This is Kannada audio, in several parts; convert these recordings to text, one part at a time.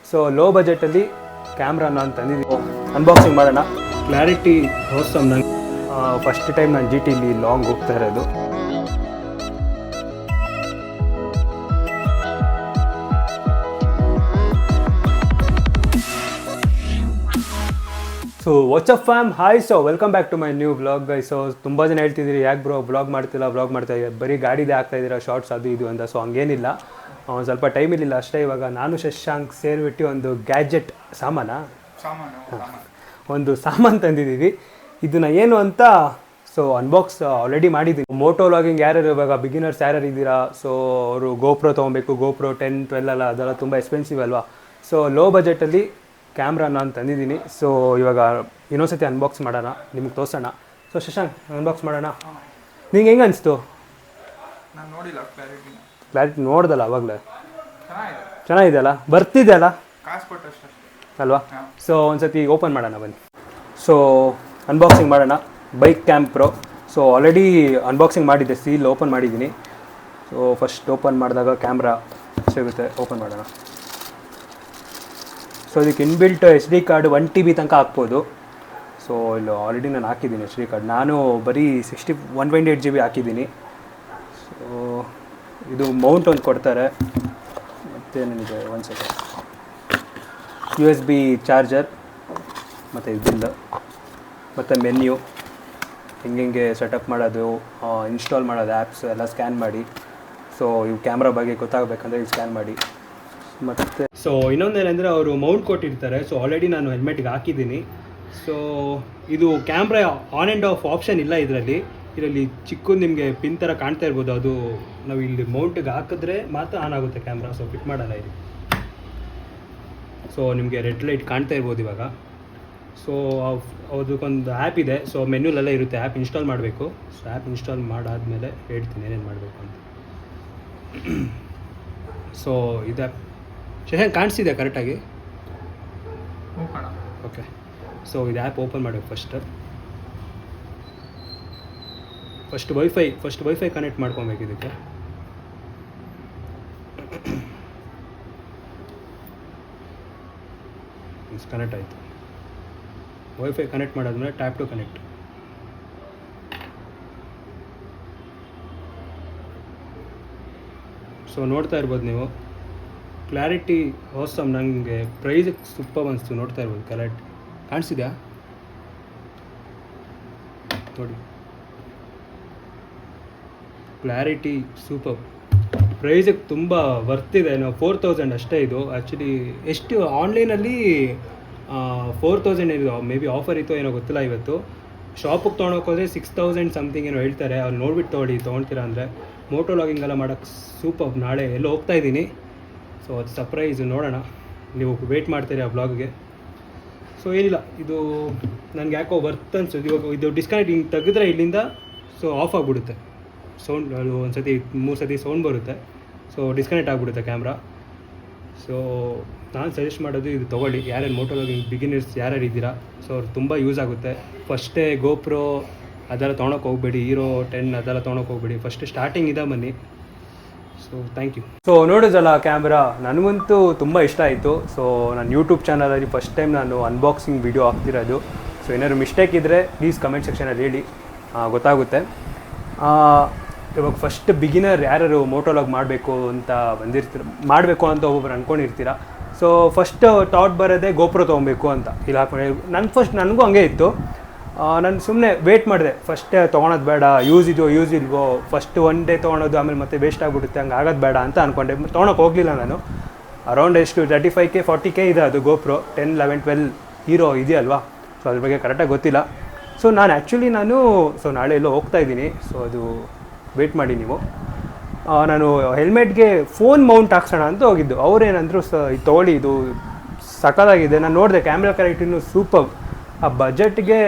ಸೊ ಲೋ ಬಜೆಟಲ್ಲಿ ಕ್ಯಾಮ್ರಾ ನಾನು ತಂದಿದ್ದೀನಿ, ಅನ್ಬಾಕ್ಸಿಂಗ್ ಮಾಡೋಣ. ಕ್ಲಾರಿಟಿ ಹೋಸ್ಟಮ್. ನಂಗೆ ಫಸ್ಟ್ ಟೈಮ್ ನಾನು ಜಿ ಟಿಲಿ ಲಾಂಗ್ ಹೋಗ್ತಾ ಇರೋದು. So what's up fam, hi. So welcome back to my new blog guy. ಸೊ ತುಂಬ ಜನ ಹೇಳ್ತಿದ್ದೀರಿ ಯಾಕೆ ಬ್ರೋ ಬ್ಲಾಗ್ ಮಾಡ್ತಾ ಬರೀ ಗಾಡಿದೆ ಆಗ್ತಾಯಿದ್ದೀರಾ ಶಾರ್ಟ್ಸ್ ಅದು ಇದು ಅಂತ. ಸೊ ಹಂಗೇನಿಲ್ಲ, ಒಂದು ಸ್ವಲ್ಪ ಟೈಮ್ ಇರಲಿಲ್ಲ ಅಷ್ಟೇ. ಇವಾಗ ನಾನು ಶಶಾಂಕ್ ಸೇರಿಬಿಟ್ಟು ಒಂದು ಗ್ಯಾಜೆಟ್ ಒಂದು ಸಾಮಾನು ತಂದಿದ್ದೀವಿ. ಇದನ್ನು ಏನು ಅಂತ ಸೊ ಅನ್ಬಾಕ್ಸ್ ಆಲ್ರೆಡಿ ಮಾಡಿದ್ದೀನಿ. ಮೋಟೋ ವ್ಲಾಗಿಂಗ್ ಯಾರ್ಯಾರು ಇವಾಗ ಬಿಗಿನರ್ಸ್ ಯಾರ್ಯಾರು ಇದ್ದೀರಾ, ಸೊ ಅವರು ಗೋಪ್ರೋ ತೊಗೊಬೇಕು. ಗೋಪ್ರೋ 10, 12 ಅಲ್ಲ, ಅದೆಲ್ಲ ತುಂಬ ಎಕ್ಸ್ಪೆನ್ಸಿವ್ ಅಲ್ವಾ. ಸೊ ಲೋ ಬಜೆಟಲ್ಲಿ ಕ್ಯಾಮ್ರಾ ನಾನು ತಂದಿದ್ದೀನಿ. ಸೊ ಇವಾಗ ಇನ್ನೊಂದ್ಸತಿ ಅನ್ಬಾಕ್ಸ್ ಮಾಡೋಣ, ನಿಮ್ಗೆ ತೋರಿಸೋಣ. ಸೊ ಶಶಾಂಕ್ ಅನ್ಬಾಕ್ಸ್ ಮಾಡೋಣ. ನಿಂಗೆ ಹೆಂಗೆ ಅನಿಸ್ತು? ಕ್ಲಾರಿಟಿ ನೋಡ್ದಲ್ಲ ಅವಾಗಲೇ, ಚೆನ್ನಾಗಿದೆ ಅಲ್ಲ, ಬರ್ತಿದೆ ಅಲ್ಲ ಅಲ್ವಾ. ಸೊ ಒಂದ್ಸತಿ ಓಪನ್ ಮಾಡೋಣ ಬನ್ನಿ. ಸೊ ಅನ್ಬಾಕ್ಸಿಂಗ್ ಮಾಡೋಣ. Bike cam pro. So already unboxing ಮಾಡಿದ್ದೆ, ಸೀಲ್ ಓಪನ್ ಮಾಡಿದ್ದೀನಿ. ಸೊ ಫಸ್ಟ್ ಓಪನ್ ಮಾಡಿದಾಗ ಕ್ಯಾಮ್ರಾ ಸಿಗುತ್ತೆ, ಓಪನ್ ಮಾಡೋಣ. ಸೊ ಇದಕ್ಕೆ ಇನ್ಬಿಲ್ಟ್ SD ಕಾರ್ಡ್ 1 TB ತನಕ ಹಾಕ್ಬೋದು. ಸೊ ಇಲ್ಲಿ ಆಲ್ರೆಡಿ ನಾನು ಹಾಕಿದ್ದೀನಿ SD ಕಾರ್ಡ್. ನಾನು ಬರೀ 128 GB ಹಾಕಿದ್ದೀನಿ. ಸೊ ಇದು ಮೌಂಟ್ ಒಂದು ಕೊಡ್ತಾರೆ. ಮತ್ತು ನನಗೆ ಒಂದು ಸೆಕೆಂಡ್ USB ಚಾರ್ಜರ್ ಮತ್ತು ಬಿಲ್ ಮತ್ತು ಮೆನ್ಯು, ಹೆಂಗೆ ಸೆಟಪ್ ಮಾಡೋದು, ಇನ್ಸ್ಟಾಲ್ ಮಾಡೋದು ಆ್ಯಪ್ಸ್ ಎಲ್ಲ ಸ್ಕ್ಯಾನ್ ಮಾಡಿ. ಸೊ ಇವು ಕ್ಯಾಮ್ರಾ ಬಗ್ಗೆ ಗೊತ್ತಾಗಬೇಕಂದ್ರೆ ಇದು ಸ್ಕ್ಯಾನ್ ಮಾಡಿ. ಮತ್ತು ಸೊ ಇನ್ನೊಂದೇನೆಂದರೆ ಅವರು ಮೌಂಟ್ ಕೊಟ್ಟಿರ್ತಾರೆ. ಸೊ ಆಲ್ರೆಡಿ ನಾನು ಹೆಲ್ಮೆಟ್ಗೆ ಹಾಕಿದ್ದೀನಿ. ಸೊ ಇದು camera on and of option ಇಲ್ಲ ಇದರಲ್ಲಿ ಚಿಕ್ಕದು ನಿಮಗೆ ಪಿನ್ ಥರ ಕಾಣ್ತಾ ಇರ್ಬೋದು. ಅದು ನಾವು ಇಲ್ಲಿ ಮೌಂಟಿಗೆ ಹಾಕಿದ್ರೆ ಮಾತ್ರ ಆನ್ ಆಗುತ್ತೆ ಕ್ಯಾಮ್ರಾ. ಸೊ ಫಿಟ್ ಮಾಡೋಣ ಇಲ್ಲಿ. ಸೊ ನಿಮಗೆ ರೆಡ್ ಲೈಟ್ ಕಾಣ್ತಾ ಇರ್ಬೋದು ಇವಾಗ. ಸೊ ಅದಕ್ಕೊಂದು ಆ್ಯಪ್ ಇದೆ. ಸೊ ಮೆನ್ಯೂಲೆಲ್ಲ ಇರುತ್ತೆ, ಆ್ಯಪ್ ಇನ್ಸ್ಟಾಲ್ ಮಾಡಬೇಕು. ಸೊ ಆ್ಯಪ್ ಇನ್ಸ್ಟಾಲ್ ಮಾಡಾದಮೇಲೆ ಹೇಳ್ತೀನಿ ಏನೇನು ಮಾಡಬೇಕು ಅಂತ. ಸೊ ಇದು ಆ್ಯಪ್ ಶಶಾಂಕ್ ಕಾಣಿಸ್ತಿದೆ ಕರೆಕ್ಟಾಗಿ? ಓಕೆ. ಸೊ ಇದು ಆ್ಯಪ್ ಓಪನ್ ಮಾಡಬೇಕು. ಫಸ್ಟ್ ವೈಫೈ ಕನೆಕ್ಟ್ ಮಾಡ್ಕೊಬೇಕು ಇದಕ್ಕೆ. ಕನೆಕ್ಟ್ ಆಯಿತು. ವೈಫೈ ಕನೆಕ್ಟ್ ಮಾಡಾದ್ಮೇಲೆ ಟ್ಯಾಪ್ ಟು ಕನೆಕ್ಟ್. ಸೊ ನೋಡ್ತಾ ಇರ್ಬೋದು ನೀವು, ಕ್ಲಾರಿಟಿ ಹೋಸ್ಟಮ್. ನನಗೆ ಪ್ರೈಸ್ ಸೂಪರ್ ಅನಿಸ್ತು. ನೋಡ್ತಾ ಇರ್ಬೋದು, ಕ್ಲಾರಿಟಿ ಕಾಣಿಸಿದ್ಯಾ ನೋಡಿ. Clarity super. ಪ್ರೈಸಿಗೆ ತುಂಬ ವರ್ತಿದೆ. ನಾವು 4000 ಅಷ್ಟೇ ಇದು. ಆ್ಯಕ್ಚುಲಿ ಎಷ್ಟು ಆನ್ಲೈನಲ್ಲಿ 4000 ಇದು, ಮೇ ಬಿ ಆಫರ್ ಇತ್ತು ಏನೋ ಗೊತ್ತಿಲ್ಲ. ಇವತ್ತು ಶಾಪಿಗೆ ತೊಗೊಳೋಕೋದ್ರೆ 6000 ಸಮಥಿಂಗ್ ಏನೋ ಹೇಳ್ತಾರೆ. ಅವ್ರು ನೋಡ್ಬಿಟ್ಟು ತೊಗೊಳ್ತೀರಾ ಅಂದರೆ. ಮೋಟೋ ವ್ಲಾಗಿಂಗ್ ಎಲ್ಲ ಮಾಡೋಕ್ಕೆ ಸೂಪರ್. ನಾಳೆ ಎಲ್ಲೋ ಹೋಗ್ತಾ ಇದ್ದೀನಿ. ಸೊ ಅದು ಸರ್ಪ್ರೈಸ್, ನೋಡೋಣ. ನೀವು ವೆಯ್ಟ್ ಮಾಡ್ತೀರಿ ಆ ಬ್ಲಾಗ್ಗೆ. ಸೊ ಏನಿಲ್ಲ, ಇದು ನನಗೆ ಯಾಕೋ ವರ್ತ್ ಅನ್ಸೋದು. ಇವಾಗ ಇದು ಡಿಸ್ಕನೆಕ್ಟ್ ಹಿಂಗೆ ತೆಗೆದ್ರೆ ಇಲ್ಲಿಂದ ಸೊ ಆಫ್ ಆಗಿಬಿಡುತ್ತೆ ಸೌಂಡ್. ಅದು ಒಂದು ಸತಿ 3 ಸತಿ ಸೌಂಡ್ ಬರುತ್ತೆ. ಸೊ ಡಿಸ್ಕನೆಕ್ಟ್ ಆಗಿಬಿಡುತ್ತೆ ಕ್ಯಾಮ್ರಾ. ಸೊ ನಾನು ಸಜೆಸ್ಟ್ ಮಾಡೋದು ಇದು ತೊಗೊಳ್ಳಿ. ಯಾರ್ಯಾರು ಮೋಟೋ ವ್ಲಾಗಿಂಗ್ ಬಿಗಿನರ್ಸ್ ಯಾರ್ಯಾರು ಇದ್ದೀರಾ, ಸೊ ಅವ್ರು ತುಂಬ ಯೂಸ್ ಆಗುತ್ತೆ. ಫಸ್ಟೇ ಗೋಪ್ರೋ ಅದೆಲ್ಲ ತೊಗೊಳಕ್ಕೆ ಹೋಗ್ಬೇಡಿ, ಹೀರೋ 10 ಅದೆಲ್ಲ ತೊಗೊಳಕ್ಕೆ ಹೋಗ್ಬೇಡಿ. ಫಸ್ಟ್ ಸ್ಟಾರ್ಟಿಂಗ್ ಇದೆ ಬನ್ನಿ. So thank you. ಸೊ ನೋಡೋದಲ್ಲ ಕ್ಯಾಮ್ರಾ, ನನಗಂತೂ ತುಂಬ ಇಷ್ಟ ಆಯಿತು. ಸೊ ನಾನು ಯೂಟ್ಯೂಬ್ ಚಾನಲಲ್ಲಿ ಫಸ್ಟ್ ಟೈಮ್ ನಾನು ಅನ್ಬಾಕ್ಸಿಂಗ್ ವಿಡಿಯೋ ಹಾಕ್ತಿರೋದು. ಸೊ ಏನಾದ್ರು ಮಿಸ್ಟೇಕ್ ಇದ್ದರೆ ಪ್ಲೀಸ್ ಕಮೆಂಟ್ ಸೆಕ್ಷನಲ್ಲಿ ಹೇಳಿ, ಗೊತ್ತಾಗುತ್ತೆ. ಇವಾಗ ಫಸ್ಟ್ ಬಿಗಿನರ್ ಯಾರು ಮೋಟೋ ವ್ಲಾಗ್ ಮಾಡಬೇಕು ಅಂತ ಮಾಡಬೇಕು ಅಂತ ಒಬ್ಬೊಬ್ರು ಅಂದ್ಕೊಂಡಿರ್ತೀರ. ಸೊ ಫಸ್ಟ್ ಥಾಟ್ ಬರೋದೇ ಗೋಪ್ರೋ ತೊಗೊಬೇಕು ಅಂತ. ಇಲ್ಲಿ ಹಾಕೊಂಡು ನನಗೂ ಹಂಗೆ ಇತ್ತು. ನಾನು ಸುಮ್ಮನೆ ವೇಟ್ ಮಾಡಿದೆ. ಫಸ್ಟ್ ತೊಗೊಳೋದು ಬೇಡ, ಯೂಸ್ ಇಲ್ವೋ, ಫಸ್ಟ್ 1 ಡೇ ತೊಗೊಳೋದು ಆಮೇಲೆ ಮತ್ತೆ ವೇಸ್ಟ್ ಆಗಿಬಿಡುತ್ತೆ, ಹಂಗೆ ಆಗೋದು ಬೇಡ ಅಂತ ಅಂದ್ಕೊಂಡೆ. ತೊಗೊಳಕ್ಕೆ ಹೋಗಲಿಲ್ಲ ನಾನು. ಅರೌಂಡ್ ಎಷ್ಟು 35K 40K ಇದೆ ಅದು ಗೋಪ್ರೋ 10, 11, 12 ಹೀರೋ ಇದೆಯಲ್ವಾ. ಸೊ ಅದ್ರ ಬಗ್ಗೆ ಕರೆಕ್ಟಾಗಿ ಗೊತ್ತಿಲ್ಲ. ಸೊ ನಾನು ನಾಳೆ ಎಲ್ಲೋ ಹೋಗ್ತಾ ಇದ್ದೀನಿ. ಸೊ ಅದು ವೇಟ್ ಮಾಡಿ ನೀವು. ನಾನು ಹೆಲ್ಮೆಟ್ಗೆ ಫೋನ್ ಮೌಂಟ್ ಹಾಕ್ಸೋಣ ಅಂತ ಹೋಗಿದ್ದು. ಅವ್ರೇನಂದ್ರು ಇದು ತೊಗೊಳ್ಳಿ, ಇದು ಸಖತ್ತಾಗಿದೆ. ನಾನು ನೋಡಿದೆ ಕ್ಯಾಮ್ರಾ ಕ್ವಾಲಿಟಿನೂ ಸೂಪರ್. ಆ ಬಜೆಟ್ಗೆ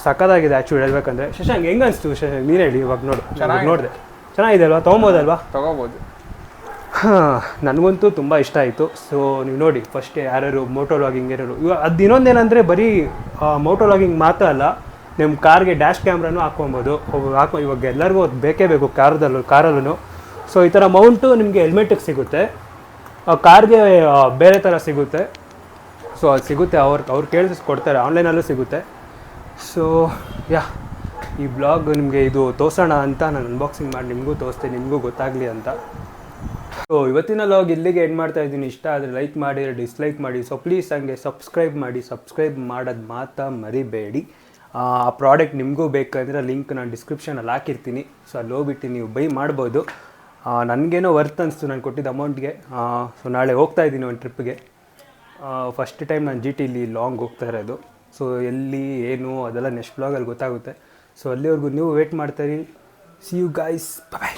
ಸಖತ್ತಾಗಿದೆ ಆ್ಯಕ್ಚುಲಿ ಹೇಳ್ಬೇಕಂದ್ರೆ. ಶಶಾಂಕ್ ಹೆಂಗೆ ಅನಿಸ್ತು? ನೀನು ಹೇಳಿ. ಇವಾಗ ನೋಡಿದೆ ಚೆನ್ನಾಗಿದೆ ಅಲ್ವಾ, ತೊಗೊಬೋದಲ್ವಾ? ತೊಗೋಬೋದು. ಹಾಂ, ನನಗಂತೂ ತುಂಬ ಇಷ್ಟ ಆಯಿತು. ಸೊ ನೀವು ನೋಡಿ, ಫಸ್ಟ್ ಯಾರ್ಯಾರು ಮೋಟೋ ವ್ಲಾಗಿಂಗ್ ಯಾರು ಇವಾಗ ಅದು ಇನ್ನೊಂದೇನೆಂದರೆ ಬರೀ ಮೋಟೋ ವ್ಲಾಗಿಂಗ್ ಮಾತ್ರ ಅಲ್ಲ, ನಿಮ್ಮ ಕಾರ್ಗೆ ಡ್ಯಾಶ್ ಕ್ಯಾಮ್ರಾನು ಹಾಕ್ಕೊಬೋದು. ಇವಾಗ ಎಲ್ಲರಿಗೂ ಅದು ಬೇಕೇ ಬೇಕು ಕಾರಲ್ಲೂ. ಸೊ ಈ ಥರ ಮೌಂಟು ನಿಮಗೆ ಹೆಲ್ಮೆಟಿಗೆ ಸಿಗುತ್ತೆ. ಕಾರ್ಗೆ ಬೇರೆ ಥರ ಸಿಗುತ್ತೆ. ಸೊ ಅದು ಸಿಗುತ್ತೆ, ಅವ್ರು ಕೇಳಿದ್ರೆ ಕೊಡ್ತಾರೆ, ಆನ್ಲೈನಲ್ಲೂ ಸಿಗುತ್ತೆ. ಸೊ ಯಾ, ಈ ಬ್ಲಾಗ್ ನಿಮಗೆ ಇದು ತೋರಿಸೋಣ ಅಂತ ನಾನು ಅನ್ಬಾಕ್ಸಿಂಗ್ ಮಾಡಿ ನಿಮಗೂ ತೋರಿಸ್ತೀನಿ, ನಿಮಗೂ ಗೊತ್ತಾಗಲಿ ಅಂತ. ಸೊ ಇವತ್ತಿನ ಲಾಗ್ ಇಲ್ಲಿಗೆ ಎಂಡ್ ಮಾಡ್ತಾ ಇದ್ದೀನಿ. ಇಷ್ಟ ಆದರೆ ಲೈಕ್ ಮಾಡಿ, ಡಿಸ್ಲೈಕ್ ಮಾಡಿ. ಸೊ ಪ್ಲೀಸ್ ಹಂಗೆ ಸಬ್ಸ್ಕ್ರೈಬ್ ಮಾಡಿ. ಸಬ್ಸ್ಕ್ರೈಬ್ ಮಾಡೋದು ಮಾತ್ರ ಮರಿಬೇಡಿ. ಆ ಪ್ರಾಡಕ್ಟ್ ನಿಮಗೂ ಬೇಕಂದರೆ ಲಿಂಕ್ ನಾನು ಡಿಸ್ಕ್ರಿಪ್ಷನಲ್ಲಿ ಹಾಕಿರ್ತೀನಿ. ಸೊ ಅಲ್ಲಿ ಹೋಗ್ಬಿಟ್ಟು ನೀವು ಬೈ ಮಾಡ್ಬೋದು. ನನಗೇನೋ ವರ್ತ್ ಅನಿಸ್ತು ನಾನು ಕೊಟ್ಟಿದ್ದ ಅಮೌಂಟ್ಗೆ. ಸೊ ನಾಳೆ ಹೋಗ್ತಾ ಇದ್ದೀನಿ ಒಂದು ಟ್ರಿಪ್ಗೆ. ಫಸ್ಟ್ ಟೈಮ್ ನಾನು ಜಿ ಟಿಲಿ ಲಾಂಗ್ ಹೋಗ್ತಾ ಇರೋದು. ಸೊ ಎಲ್ಲಿ ಏನು ಅದೆಲ್ಲ ನೆಕ್ಸ್ಟ್ ಬ್ಲಾಗಲ್ಲಿ ಗೊತ್ತಾಗುತ್ತೆ. ಸೊ ಅಲ್ಲಿವರೆಗೂ ನೀವು ವೇಟ್ ಮಾಡ್ತಾಯಿರಿ. See you guys, bye.